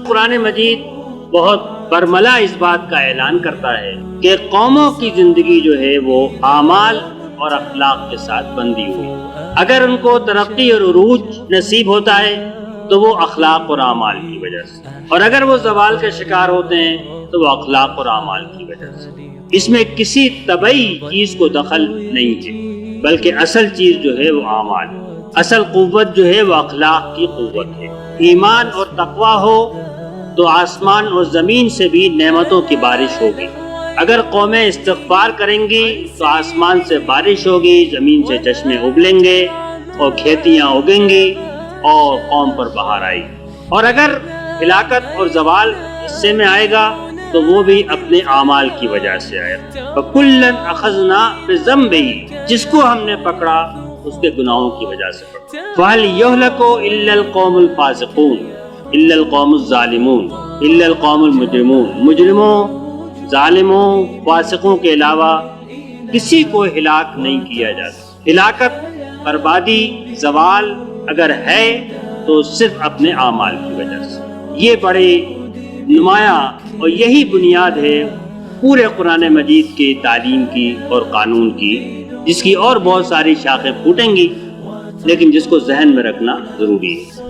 قرآن مجید بہت برملا اس بات کا اعلان کرتا ہے کہ قوموں کی زندگی جو ہے وہ اعمال اور اخلاق کے ساتھ بندھی ہوئی. اگر ان کو ترقی اور عروج نصیب ہوتا ہے تو وہ اخلاق اور اعمال کی وجہ سے، اور اگر وہ زوال کا شکار ہوتے ہیں تو وہ اخلاق اور اعمال کی وجہ سے. اس میں کسی طبعی چیز کو دخل نہیں ہے، بلکہ اصل چیز جو ہے وہ اعمال ہے. اصل قوت جو ہے وہ اخلاق کی قوت ہے. ایمان اور تقوی ہو تو آسمان اور زمین سے بھی نعمتوں کی بارش ہوگی. اگر قومیں استغفار کریں گی تو آسمان سے بارش ہوگی، زمین سے چشمے ابلیں گے اور کھیتیاں اگیں گی اور قوم پر بہار آئے گی. اور اگر ہلاکت اور زوال حصے میں آئے گا تو وہ بھی اپنے اعمال کی وجہ سے آئے گا. فَكُلًّا أَخَذْنَا بِذَنبِهِ، جس کو ہم نے پکڑا اس کے گناہوں کی وجہ سے پکڑا. فَهَلْ يُهْلَكُ إِلَّا الْقَوْمُ الْفَاسِقُونَ إِلَّا الْقَوْمُ الظَّالِمُونَ إِلَّا الْقَوْمُ الْمُجْرِمُونَ. مجرموں، ظالموں، فاسقوں کے علاوہ کسی کو ہلاک نہیں کیا جاتا. ہلاکت، بربادی، زوال اگر ہے تو صرف اپنے اعمال کی وجہ سے. یہ بڑے نمایاں اور یہی بنیاد ہے پورے قرآن مجید کے تعلیم کی اور قانون کی، جس کی اور بہت ساری شاخیں پھوٹیں گی، لیکن جس کو ذہن میں رکھنا ضروری ہے.